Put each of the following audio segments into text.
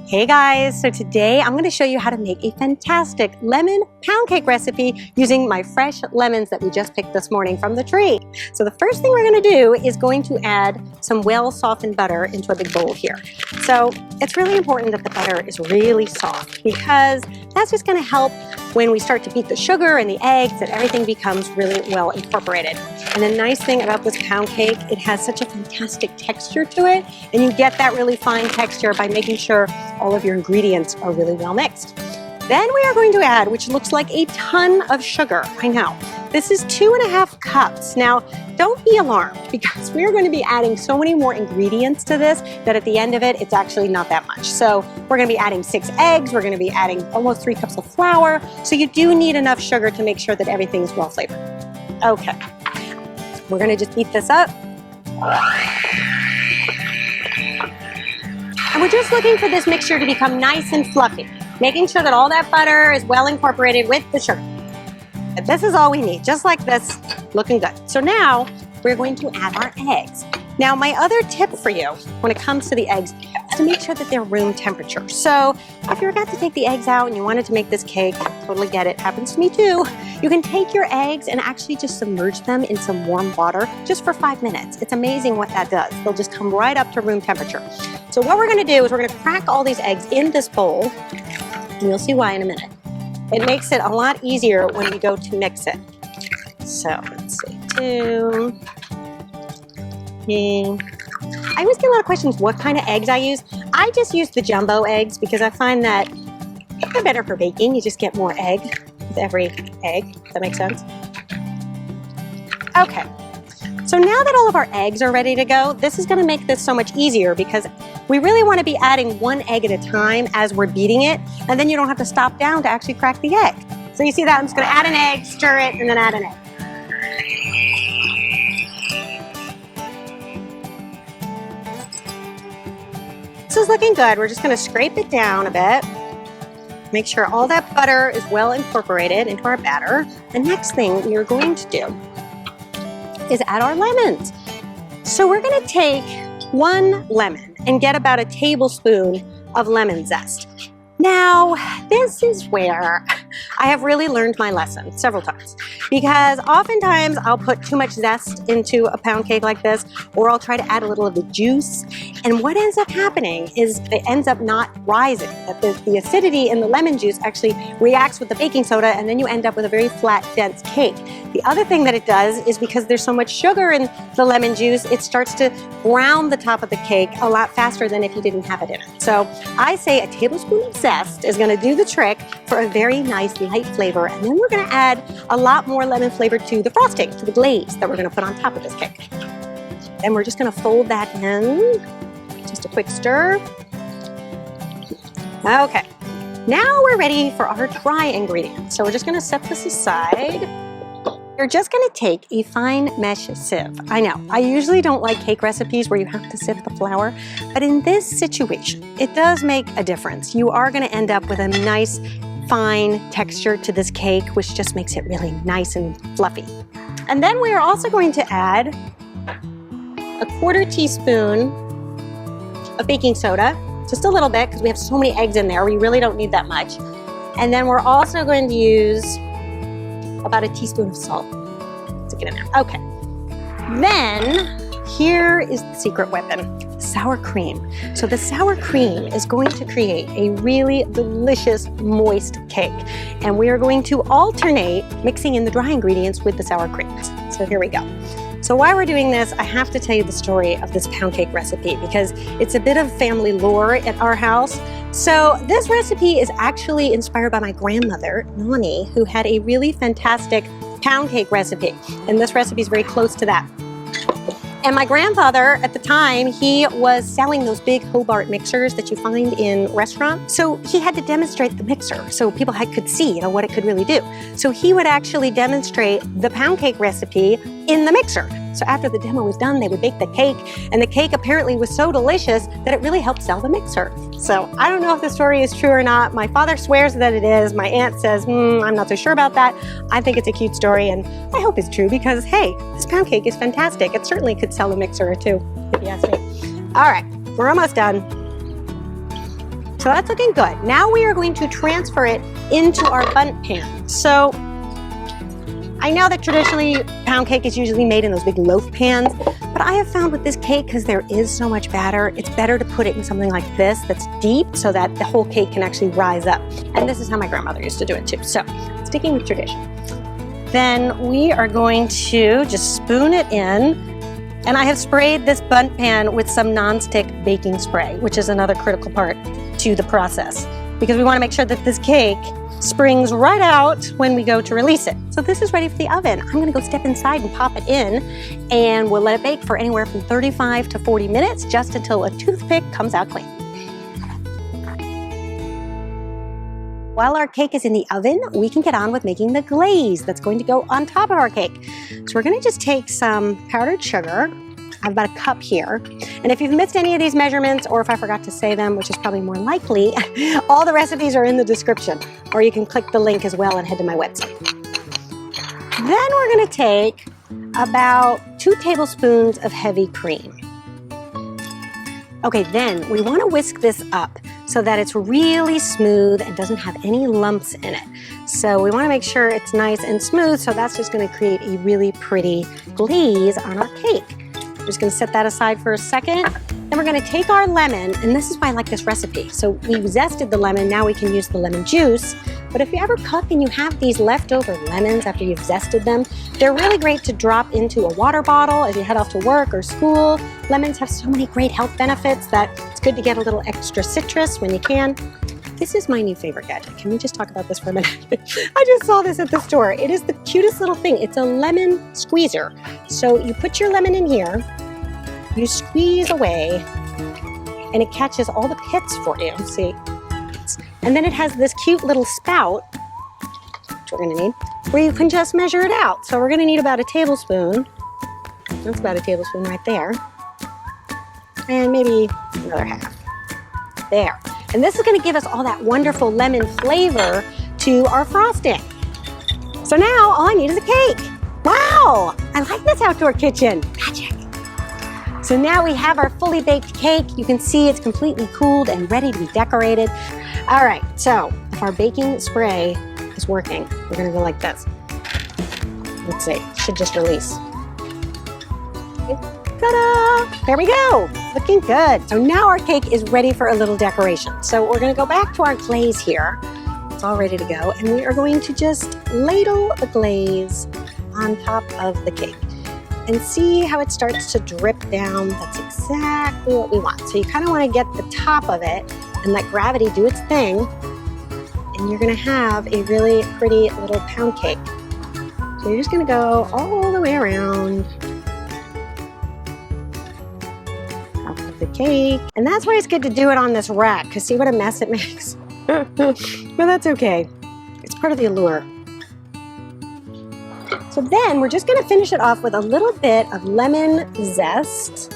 Hey guys, so today I'm going to show you how to make a fantastic lemon pound cake recipe using my fresh lemons that we just picked this morning from the tree. So the first thing we're going to do is going to add some well softened butter into a big bowl here. So it's really important that the butter is really soft because that's just going to help when we start to beat the sugar and the eggs that everything becomes really well incorporated. And the nice thing about this pound cake, it has such a fantastic texture to it, and you get that really fine texture by making sure all of your ingredients are really well mixed. Then we are going to add, which looks like a ton of sugar, I know. This is 2.5 cups. Now, don't be alarmed because we're going to be adding so many more ingredients to this that at the end of it, it's actually not that much. So we're going to be adding 6 eggs. We're going to be adding almost 3 cups of flour. So you do need enough sugar to make sure that everything's well flavored. Okay, we're going to just beat this up. And we're just looking for this mixture to become nice and fluffy, making sure that all that butter is well incorporated with the sugar. But this is all we need, just like this, looking good. So now we're going to add our eggs. Now my other tip for you when it comes to the eggs is to make sure that they're room temperature. So if you forgot to take the eggs out and you wanted to make this cake, totally get it, happens to me too, you can take your eggs and actually just submerge them in some warm water just for 5 minutes. It's amazing what that does. They'll just come right up to room temperature. So what we're gonna do is we're gonna crack all these eggs in this bowl, and you'll see why in a minute. It makes it a lot easier when we go to mix it. So let's see, 2. I always get a lot of questions what kind of eggs I use. I just use the jumbo eggs because I find that they're better for baking. You just get more egg with every egg. Does that make sense? Okay, so now that all of our eggs are ready to go, this is gonna make this so much easier because we really wanna be adding 1 egg at a time as we're beating it, and then you don't have to stop down to actually crack the egg. So you see that? I'm just gonna add an egg, stir it, and then add an egg. This is looking good. We're just gonna scrape it down a bit. Make sure all that butter is well incorporated into our batter. The next thing we are going to do is add our lemons. So we're gonna take 1 lemon and get about a tablespoon of lemon zest. Now, this is where I have really learned my lesson several times because oftentimes I'll put too much zest into a pound cake like this, or I'll try to add a little of the juice, and what ends up happening is it ends up not rising. That the acidity in the lemon juice actually reacts with the baking soda, and then you end up with a very flat, dense cake. The other thing that it does is because there's so much sugar in the lemon juice, it starts to brown the top of the cake a lot faster than if you didn't have it in it. So I say a tablespoon of zest is going to do the trick for a very nice light flavor, and then we're going to add a lot more lemon flavor to the frosting, to the glaze that we're going to put on top of this cake. And we're just going to fold that in, just a quick stir. Okay, now we're ready for our dry ingredients. So we're just going to set this aside. You're just going to take a fine mesh sieve. I know, I usually don't like cake recipes where you have to sift the flour, but in this situation, it does make a difference. You are going to end up with a nice, fine texture to this cake, which just makes it really nice and fluffy. And then we are also going to add a 1/4 teaspoon of baking soda, just a little bit because we have so many eggs in there, we really don't need that much. And then we're also going to use about a teaspoon of salt to get in there. Okay, then here is the secret weapon, sour cream. So the sour cream is going to create a really delicious, moist cake. And we are going to alternate mixing in the dry ingredients with the sour creams. So here we go. So while we're doing this, I have to tell you the story of this pound cake recipe because it's a bit of family lore at our house. So this recipe is actually inspired by my grandmother, Nani, who had a really fantastic pound cake recipe. And this recipe is very close to that. And my grandfather, at the time, he was selling those big Hobart mixers that you find in restaurants. So he had to demonstrate the mixer so people could see, what it could really do. So he would actually demonstrate the pound cake recipe in the mixer. So after the demo was done, they would bake the cake, and the cake apparently was so delicious that it really helped sell the mixer. So I don't know if the story is true or not. My father swears that it is. My aunt says, I'm not so sure about that. I think it's a cute story, and I hope it's true because, hey, this pound cake is fantastic. It certainly could sell a mixer or two, if you ask me. All right, we're almost done. so that's looking good. Now we are going to transfer it into our Bundt pan. So I know that traditionally pound cake is usually made in those big loaf pans, but I have found with this cake, because there is so much batter, it's better to put it in something like this that's deep so that the whole cake can actually rise up. And this is how my grandmother used to do it too. So sticking with tradition. Then we are going to just spoon it in. And I have sprayed this Bundt pan with some nonstick baking spray, which is another critical part to the process, because we want to make sure that this cake springs right out when we go to release it. So this is ready for the oven. I'm gonna go step inside and pop it in, and we'll let it bake for anywhere from 35 to 40 minutes, just until a toothpick comes out clean. While our cake is in the oven, we can get on with making the glaze that's going to go on top of our cake. So we're gonna just take some powdered sugar. I have about a cup here. And if you've missed any of these measurements, or if I forgot to say them, which is probably more likely, all the recipes are in the description, or you can click the link as well and head to my website. Then we're gonna take about 2 tablespoons of heavy cream. Okay, then we wanna whisk this up so that it's really smooth and doesn't have any lumps in it. So we wanna make sure it's nice and smooth, so that's just gonna create a really pretty glaze on our cake. We're just gonna set that aside for a second. Then we're gonna take our lemon, and this is why I like this recipe. So we zested the lemon, now we can use the lemon juice. But if you ever cook and you have these leftover lemons after you've zested them, they're really great to drop into a water bottle as you head off to work or school. Lemons have so many great health benefits that it's good to get a little extra citrus when you can. This is my new favorite gadget. Can we just talk about this for a minute? I just saw this at the store. It is the cutest little thing. It's a lemon squeezer. So you put your lemon in here, you squeeze away, and it catches all the pits for you. See? And then it has this cute little spout, which we're gonna need, where you can just measure it out. So we're gonna need about a tablespoon. That's about a tablespoon right there. And maybe another half. There. And this is gonna give us all that wonderful lemon flavor to our frosting. So now all I need is a cake. Wow, I like this outdoor kitchen. Magic. So now we have our fully baked cake. You can see it's completely cooled and ready to be decorated. All right, so if our baking spray is working, we're gonna go like this. Let's see, should just release. Ta-da! There we go, looking good. So now our cake is ready for a little decoration. So we're gonna go back to our glaze here. It's all ready to go. And we are going to just ladle the glaze on top of the cake. And see how it starts to drip down? That's exactly what we want. So you kind of want to get the top of it and let gravity do its thing. And you're going to have a really pretty little pound cake. So you're just going to go all the way around top of the cake. And that's why it's good to do it on this rack, because see what a mess it makes? But that's okay. It's part of the allure. So then we're just gonna finish it off with a little bit of lemon zest.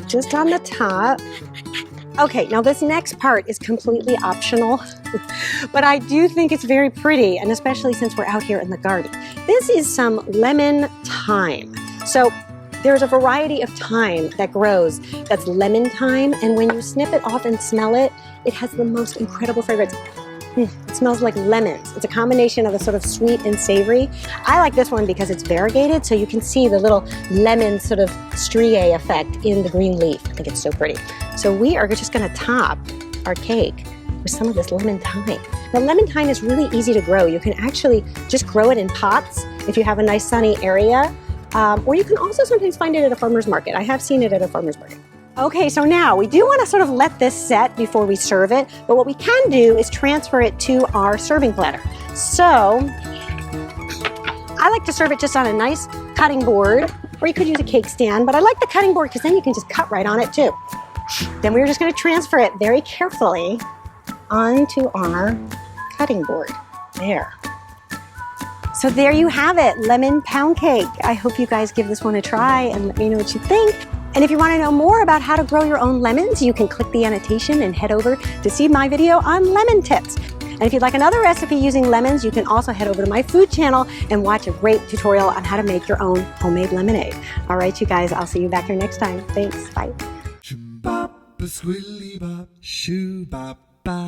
Just on the top. Okay, now this next part is completely optional, but I do think it's very pretty, and especially since we're out here in the garden. This is some lemon thyme. So there's a variety of thyme that grows that's lemon thyme, and when you snip it off and smell it, it has the most incredible fragrance. It smells like lemons. It's a combination of a sort of sweet and savory. I like this one because it's variegated, so you can see the little lemon sort of striae effect in the green leaf. I think it's so pretty. So we are just gonna top our cake with some of this lemon thyme. Now lemon thyme is really easy to grow. You can actually just grow it in pots if you have a nice sunny area, or you can also sometimes find it at a farmer's market. I have seen it at a farmer's market. Okay, so now we do want to sort of let this set before we serve it, but what we can do is transfer it to our serving platter. So I like to serve it just on a nice cutting board, or you could use a cake stand, but I like the cutting board because then you can just cut right on it too. Then we're just going to transfer it very carefully onto our cutting board. There. So there you have it, lemon pound cake. I hope you guys give this one a try and let me know what you think. And if you want to know more about how to grow your own lemons, you can click the annotation and head over to see my video on lemon tips. And if you'd like another recipe using lemons, you can also head over to my food channel and watch a great tutorial on how to make your own homemade lemonade. All right, you guys, I'll see you back here next time. Thanks, bye. a squiddly bop, shoo bop ba.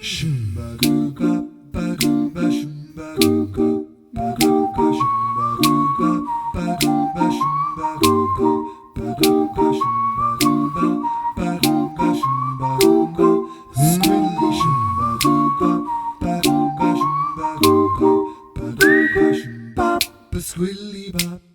Shumba goo gop, ba goo ba shumba goo gop, ba goo ga shumba goo gop, ba goo ba shumba goo gop, ba goo ga shumba goo gop, ba goo ga shumba goo gop. Squiddly shumba goo gop, ba goo ga shumba goo gop, ba goo ga shumba, a squiddly bop.